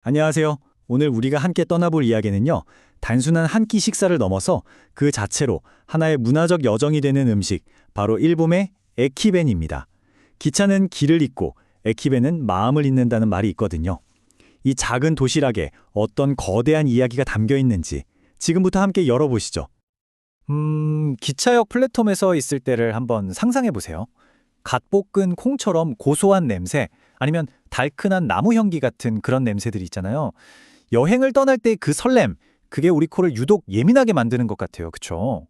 안녕하세요. 오늘 우리가 함께 떠나볼 이야기는요, 단순한 한 끼 식사를 넘어서 그 자체로 하나의 문화적 여정이 되는 음식, 바로 일본의 에키벤입니다. 기차는 길을 잇고 에키벤은 마음을 잇는다는 말이 있거든요. 이 작은 도시락에 어떤 거대한 이야기가 담겨 있는지 지금부터 함께 열어보시죠. 기차역 플랫폼에서 있을 때를 한번 상상해 보세요. 갓 볶은 콩처럼 고소한 냄새, 아니면 달큰한 나무 향기 같은 그런 냄새들이 있잖아요. 여행을 떠날 때 그 설렘, 그게 우리 코를 유독 예민하게 만드는 것 같아요. 그쵸?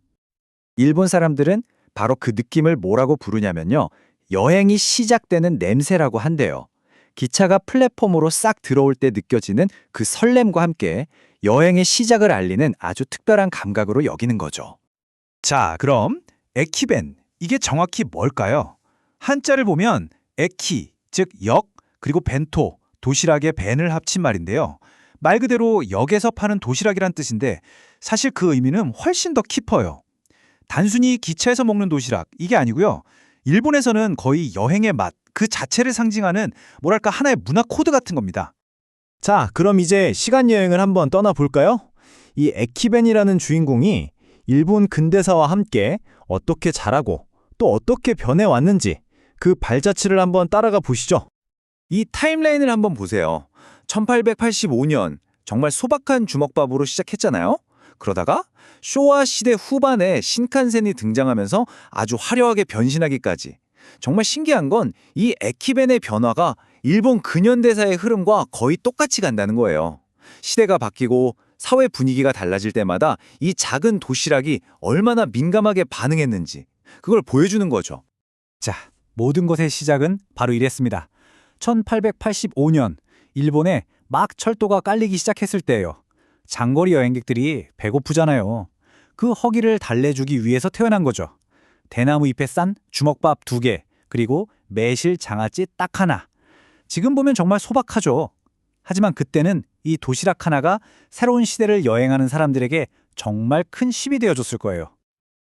일본 사람들은 바로 그 느낌을 뭐라고 부르냐면요. 여행이 시작되는 냄새라고 한대요. 기차가 플랫폼으로 싹 들어올 때 느껴지는 그 설렘과 함께 여행의 시작을 알리는 아주 특별한 감각으로 여기는 거죠. 자, 그럼 에키벤, 이게 정확히 뭘까요? 한자를 보면 에키, 즉 역, 그리고 벤토, 도시락의 벤을 합친 말인데요. 말 그대로 역에서 파는 도시락이란 뜻인데 사실 그 의미는 훨씬 더 깊어요. 단순히 기차에서 먹는 도시락, 이게 아니고요. 일본에서는 거의 여행의 맛, 그 자체를 상징하는 뭐랄까 하나의 문화 코드 같은 겁니다. 자, 그럼 이제 시간 여행을 한번 떠나볼까요? 이 에키벤이라는 주인공이 일본 근대사와 함께 어떻게 자라고 또 어떻게 변해왔는지 그 발자취를 한번 따라가 보시죠. 이 타임라인을 한번 보세요. 1885년 정말 소박한 주먹밥으로 시작했잖아요. 그러다가 쇼와 시대 후반에 신칸센이 등장하면서 아주 화려하게 변신하기까지. 정말 신기한 건 이 에키벤의 변화가 일본 근현대사의 흐름과 거의 똑같이 간다는 거예요. 시대가 바뀌고 사회 분위기가 달라질 때마다 이 작은 도시락이 얼마나 민감하게 반응했는지 그걸 보여주는 거죠. 자, 모든 것의 시작은 바로 이랬습니다. 1885년 일본에 막 철도가 깔리기 시작했을 때예요. 장거리 여행객들이 배고프잖아요. 그 허기를 달래주기 위해서 태어난 거죠. 대나무 잎에 싼 주먹밥 2개, 그리고 매실 장아찌 딱 하나. 지금 보면 정말 소박하죠. 하지만 그때는 이 도시락 하나가 새로운 시대를 여행하는 사람들에게 정말 큰 힘이 되어줬을 거예요.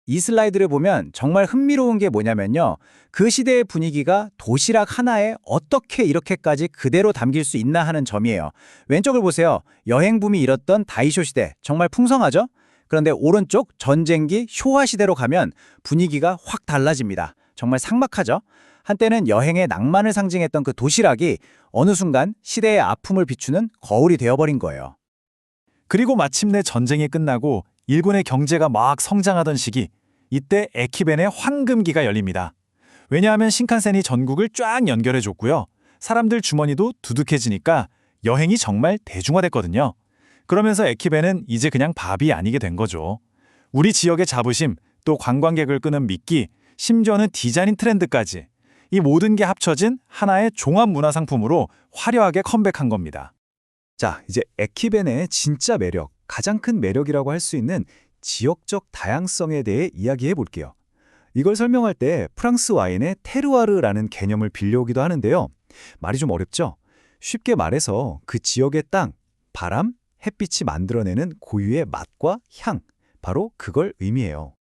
이 슬라이드를 보면 정말 흥미로운 게 뭐냐면요. 그 시대의 분위기가 도시락 하나에 어떻게 이렇게까지 그대로 담길 수 있나 하는 점이에요. 왼쪽을 보세요. 여행 붐이 일었던 다이쇼 시대, 정말 풍성하죠? 그런데 오른쪽 전쟁기 쇼와 시대로 가면 분위기가 확 달라집니다. 정말 삭막하죠? 한때는 여행의 낭만을 상징했던 그 도시락이 어느 순간 시대의 아픔을 비추는 거울이 되어버린 거예요. 그리고 마침내 전쟁이 끝나고 일본의 경제가 막 성장하던 시기, 이때 에키벤의 황금기가 열립니다. 왜냐하면 신칸센이 전국을 쫙 연결해줬고요. 사람들 주머니도 두둑해지니까 여행이 정말 대중화됐거든요. 그러면서 에키벤은 이제 그냥 밥이 아니게 된 거죠. 우리 지역의 자부심, 또 관광객을 끄는 미끼, 심지어는 디자인 트렌드까지 이 모든 게 합쳐진 하나의 종합 문화 상품으로 화려하게 컴백한 겁니다. 자, 이제 에키벤의 진짜 매력, 가장 큰 매력이라고 할 수 있는 지역적 다양성에 대해 이야기해 볼게요. 이걸 설명할 때 프랑스 와인의 테루아르라는 개념을 빌려오기도 하는데요. 말이 좀 어렵죠? 쉽게 말해서 그 지역의 땅, 바람, 햇빛이 만들어내는 고유의 맛과 향, 바로 그걸 의미해요.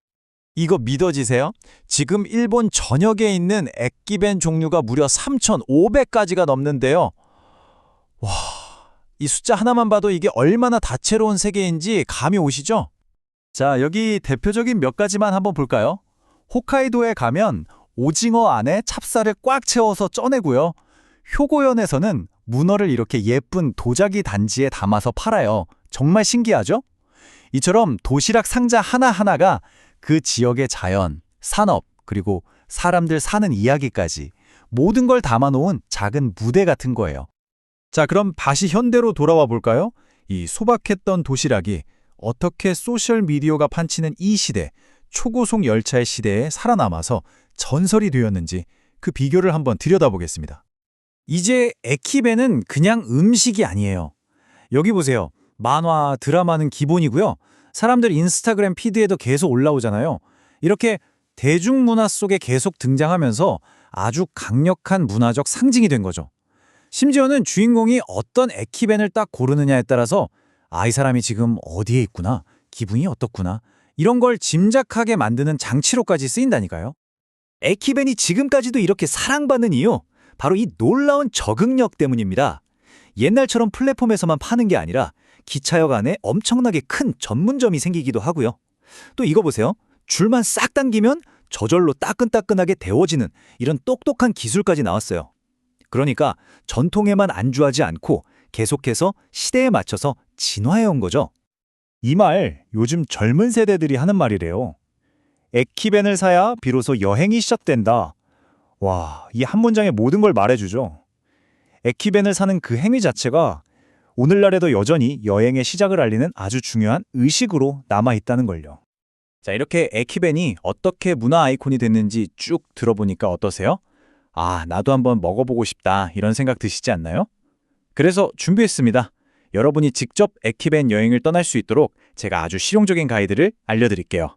이거 믿어지세요? 지금 일본 전역에 있는 에키벤 종류가 무려 3,500가지가 넘는데요. 와, 이 숫자 하나만 봐도 이게 얼마나 다채로운 세계인지 감이 오시죠? 자, 여기 대표적인 몇 가지만 한번 볼까요? 홋카이도에 가면 오징어 안에 찹쌀을 꽉 채워서 쪄내고요. 효고현에서는 문어를 이렇게 예쁜 도자기 단지에 담아서 팔아요. 정말 신기하죠? 이처럼 도시락 상자 하나하나가 그 지역의 자연, 산업, 그리고 사람들 사는 이야기까지 모든 걸 담아놓은 작은 무대 같은 거예요. 자, 그럼 다시 현대로 돌아와 볼까요? 이 소박했던 도시락이 어떻게 소셜미디어가 판치는 이 시대, 초고속 열차의 시대에 살아남아서 전설이 되었는지 그 비교를 한번 들여다보겠습니다. 이제 에키벤은 그냥 음식이 아니에요. 여기 보세요. 만화, 드라마는 기본이고요. 사람들 인스타그램 피드에도 계속 올라오잖아요. 이렇게 대중문화 속에 계속 등장하면서 아주 강력한 문화적 상징이 된 거죠. 심지어는 주인공이 어떤 에키벤을 딱 고르느냐에 따라서 이 사람이 지금 어디에 있구나, 기분이 어떻구나, 이런 걸 짐작하게 만드는 장치로까지 쓰인다니까요. 에키벤이 지금까지도 이렇게 사랑받는 이유, 바로 이 놀라운 적응력 때문입니다. 옛날처럼 플랫폼에서만 파는 게 아니라 기차역 안에 엄청나게 큰 전문점이 생기기도 하고요. 또 이거 보세요. 줄만 싹 당기면 저절로 따끈따끈하게 데워지는 이런 똑똑한 기술까지 나왔어요. 그러니까 전통에만 안주하지 않고 계속해서 시대에 맞춰서 진화해온 거죠. 이 말 요즘 젊은 세대들이 하는 말이래요. 에키벤을 사야 비로소 여행이 시작된다. 와, 이 한 문장에 모든 걸 말해주죠. 에키벤을 사는 그 행위 자체가 오늘날에도 여전히 여행의 시작을 알리는 아주 중요한 의식으로 남아있다는 걸요. 자, 이렇게 에키벤이 어떻게 문화 아이콘이 됐는지 쭉 들어보니까 어떠세요? 아, 나도 한번 먹어보고 싶다 이런 생각 드시지 않나요? 그래서 준비했습니다. 여러분이 직접 에키벤 여행을 떠날 수 있도록 제가 아주 실용적인 가이드를 알려드릴게요.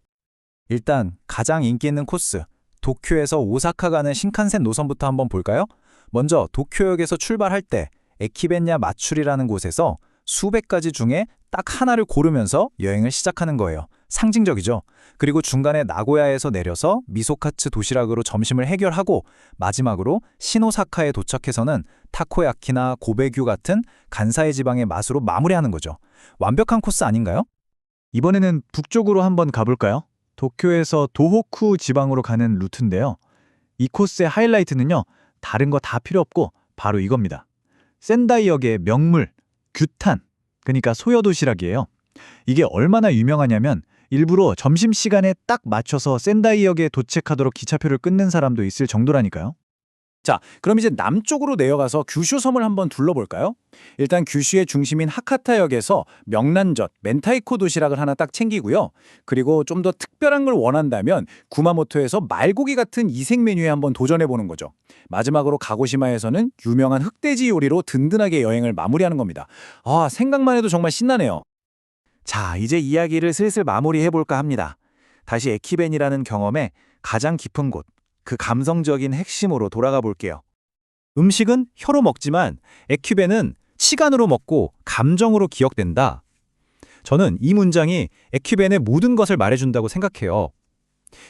일단 가장 인기 있는 코스, 도쿄에서 오사카 가는 신칸센 노선부터 한번 볼까요? 먼저 도쿄역에서 출발할 때 에키벤야 마추리라는 곳에서 수백 가지 중에 딱 하나를 고르면서 여행을 시작하는 거예요. 상징적이죠. 그리고 중간에 나고야에서 내려서 미소카츠 도시락으로 점심을 해결하고 마지막으로 시노사카에 도착해서는 타코야키나 고베규 같은 간사이 지방의 맛으로 마무리하는 거죠. 완벽한 코스 아닌가요? 이번에는 북쪽으로 한번 가볼까요? 도쿄에서 도호쿠 지방으로 가는 루트인데요. 이 코스의 하이라이트는요. 다른 거 다 필요 없고 바로 이겁니다. 센다이역의 명물, 규탄, 그러니까 소여도시락이에요. 이게 얼마나 유명하냐면 일부러 점심시간에 딱 맞춰서 센다이역에 도착하도록 기차표를 끊는 사람도 있을 정도라니까요. 자, 그럼 이제 남쪽으로 내려가서 규슈섬을 한번 둘러볼까요? 일단 규슈의 중심인 하카타역에서 명란젓, 멘타이코 도시락을 하나 딱 챙기고요. 그리고 좀 더 특별한 걸 원한다면 구마모토에서 말고기 같은 이색 메뉴에 한번 도전해보는 거죠. 마지막으로 가고시마에서는 유명한 흑돼지 요리로 든든하게 여행을 마무리하는 겁니다. 아, 생각만 해도 정말 신나네요. 자, 이제 이야기를 슬슬 마무리해볼까 합니다. 다시 에키벤이라는 경험의 가장 깊은 곳, 그 감성적인 핵심으로 돌아가 볼게요. 음식은 혀로 먹지만 에큐벤은 시간으로 먹고 감정으로 기억된다. 저는 이 문장이 에큐벤의 모든 것을 말해준다고 생각해요.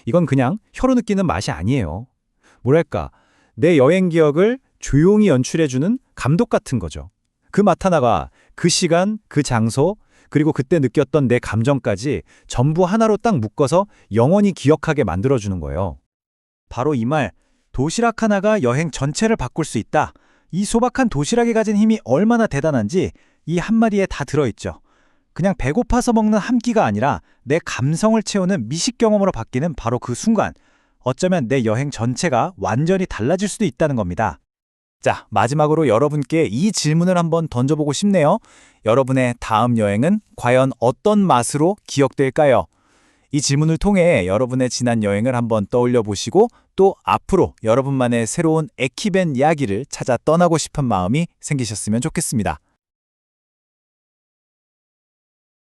이건 그냥 혀로 느끼는 맛이 아니에요. 뭐랄까, 내 여행 기억을 조용히 연출해주는 감독 같은 거죠. 그 맛 하나가 그 시간, 그 장소, 그리고 그때 느꼈던 내 감정까지 전부 하나로 딱 묶어서 영원히 기억하게 만들어주는 거예요. 바로 이 말, 도시락 하나가 여행 전체를 바꿀 수 있다. 이 소박한 도시락이 가진 힘이 얼마나 대단한지 이 한마디에 다 들어있죠. 그냥 배고파서 먹는 한 끼가 아니라 내 감성을 채우는 미식 경험으로 바뀌는 바로 그 순간, 어쩌면 내 여행 전체가 완전히 달라질 수도 있다는 겁니다. 자, 마지막으로 여러분께 이 질문을 한번 던져보고 싶네요. 여러분의 다음 여행은 과연 어떤 맛으로 기억될까요? 이 질문을 통해 여러분의 지난 여행을 한번 떠올려 보시고 또 앞으로 여러분만의 새로운 에키벤 이야기를 찾아 떠나고 싶은 마음이 생기셨으면 좋겠습니다.